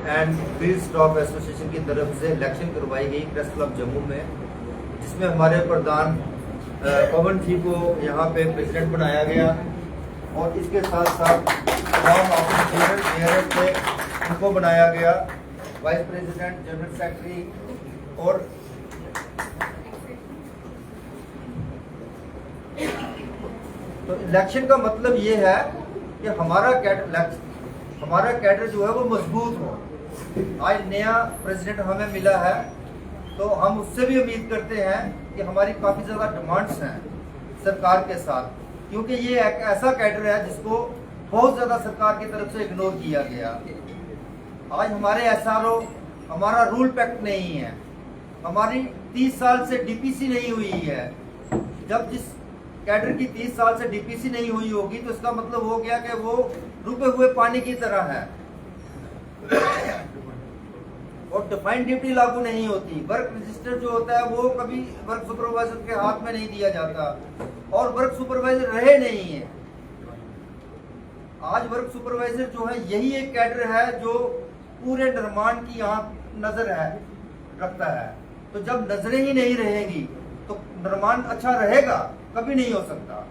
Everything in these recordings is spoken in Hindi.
एंड फील्ड स्टाफ एसोसिएशन की तरफ से इलेक्शन करवाई गई प्रेस क्लब जम्मू में, जिसमें हमारे प्रधान पवन जी को यहाँ पे प्रेसिडेंट बनाया गया और इसके साथ साथ तमाम ऑफिस थे उनको बनाया गया, वाइस प्रेसिडेंट, जनरल सेक्रेटरी। और तो इलेक्शन का मतलब ये है कि हमारा कैडर जो है वो मजबूत हो। आज नया प्रेसिडेंट हमें मिला है तो हम उससे भी उम्मीद करते हैं कि हमारी काफ़ी ज़्यादा डिमांड्स हैं सरकार के साथ, क्योंकि ये एक ऐसा कैडर है जिसको बहुत ज़्यादा सरकार की तरफ से इग्नोर किया गया। आज हमारे एसआरओ, हमारा रूल पैक्ट नहीं है, हमारी 30 साल से डीपीसी नहीं हुई है। जब जिस कैडर की 30 साल से डीपीसी नहीं हुई होगी तो इसका मतलब हो गया कि वो रुके हुए पानी की तरह है और डिफाइंड ड्यूटी लागू नहीं होती। वर्क रजिस्टर जो होता है वो कभी वर्क सुपरवाइजर के हाथ में नहीं दिया जाता और वर्क सुपरवाइजर रहे नहीं है। आज वर्क सुपरवाइजर जो है यही एक कैडर है जो पूरे निर्माण की यहाँ नजर है रखता है। तो जब नजरें ही नहीं रहेगी तो निर्माण अच्छा रहेगा? कभी नहीं हो सकता।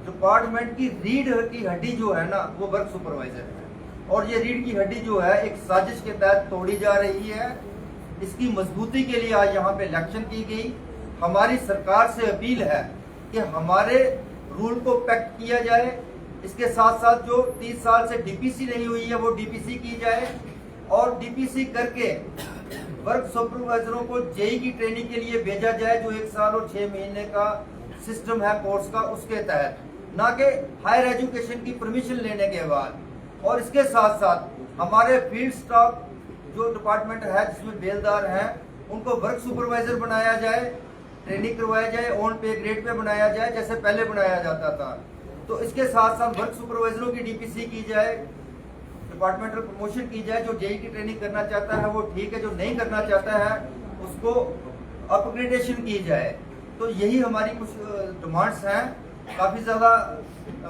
डिपार्टमेंट की रीढ़ की हड्डी जो है ना वो वर्क सुपरवाइजर है और ये रीढ़ की हड्डी जो है एक साजिश के तहत तोड़ी जा रही है। इसकी मजबूती के लिए आज यहाँ पे इलेक्शन की गई। हमारी सरकार से अपील है कि हमारे रूल को पैक्ट किया जाए, इसके साथ साथ जो 30 साल से डीपीसी नहीं हुई है वो डीपीसी की जाए और डीपीसी करके वर्क सुपरवाइजरों को जेई की ट्रेनिंग के लिए भेजा जाए, जो 1 साल और 6 महीने का सिस्टम है कोर्स का, उसके तहत, ना कि हायर एजुकेशन की परमिशन लेने के बाद। और इसके साथ साथ हमारे फील्ड स्टाफ जो डिपार्टमेंट है जिसमें बेलदार हैं उनको वर्क सुपरवाइजर बनाया जाए, ट्रेनिंग करवाया जाए, ऑन पे ग्रेड पे बनाया जाए जैसे पहले बनाया जाता था। तो इसके साथ साथ वर्क सुपरवाइजरों की डीपीसी की जाए, डिपार्टमेंटल प्रमोशन की जाए। जो जेई की ट्रेनिंग करना चाहता है वो ठीक है, जो नहीं करना चाहता है उसको अपग्रेडेशन की जाए। तो यही हमारी कुछ डिमांड्स हैं। काफ़ी ज़्यादा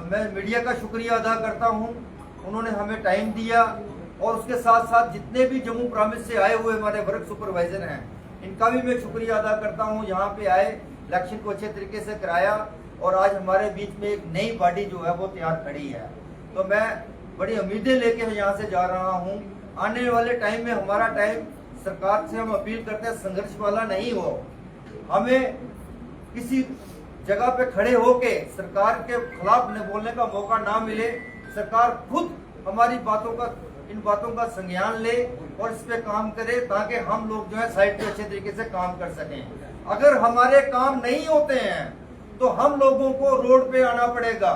मैं मीडिया का शुक्रिया अदा करता हूँ, उन्होंने हमें टाइम दिया और उसके साथ साथ जितने भी जम्मू प्रामिस से आए हुए हमारे वर्क सुपरवाइजर हैं इनका भी मैं शुक्रिया अदा करता हूँ। यहाँ पे आए, इलेक्शन को अच्छे तरीके से कराया और आज हमारे बीच में एक नई बॉडी जो है वो तैयार खड़ी है। तो मैं बड़ी उम्मीदें लेके यहाँ से जा रहा हूँ। आने वाले टाइम में हमारा टाइम, सरकार से हम अपील करते हैं, संघर्ष वाला नहीं हो। हमें किसी जगह पे खड़े होके सरकार के खिलाफ बोलने का मौका ना मिले। सरकार खुद हमारी इन बातों का संज्ञान ले और इस पे काम करे ताकि हम लोग जो है साइड पे अच्छे तरीके से काम कर सकें। अगर हमारे काम नहीं होते हैं तो हम लोगों को रोड पे आना पड़ेगा,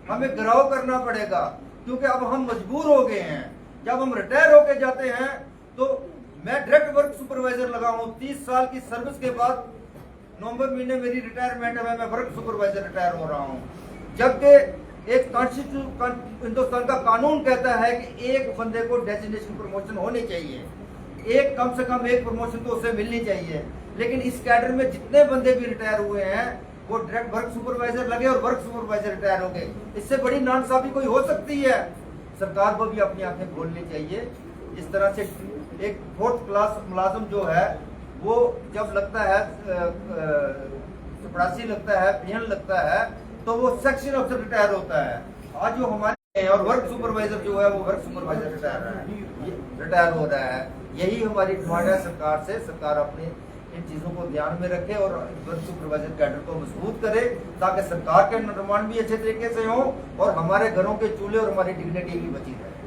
हमें घिराव करना पड़ेगा, क्योंकि अब हम मजबूर हो गए हैं। जब हम रिटायर होके जाते हैं तो मैं डायरेक्ट वर्क सुपरवाइजर लगा हूँ। 30 साल की सर्विस के बाद नवंबर महीने मेरी रिटायरमेंट है, मैं वर्क सुपरवाइजर रिटायर हो रहा हूँ। जबकि एक हिंदुस्तान का कानून कहता है कि एक बंदे को डेजिग्नेशन प्रमोशन होनी चाहिए, एक कम से कम एक प्रमोशन तो उसे मिलनी चाहिए। लेकिन इस कैडर में जितने बंदे भी रिटायर हुए हैं वो डायरेक्ट वर्क सुपरवाइजर लगे और वर्क सुपरवाइजर रिटायर हो गए। इससे बड़ी नाइंसाफी कोई हो सकती है? सरकार को भी अपनी आंखें खोलनी चाहिए। इस तरह से एक 4th क्लास मुलाजिम जो है वो जब लगता है, चपरासी लगता है, पियन लगता है, तो वो सेक्शन अफसर रिटायर होता है। आज जो हमारे और वर्क सुपरवाइजर जो है वो वर्क सुपरवाइजर रिटायर हो रहा है। यही हमारी डिमांड है सरकार से। सरकार अपनी इन चीजों को ध्यान में रखे और वर्क सुपरवाइजर कैडर को मजबूत करे ताकि सरकार के निर्माण भी अच्छे तरीके से हो और हमारे घरों के चूल्हे और हमारी डिग्निटी भी बची रहे।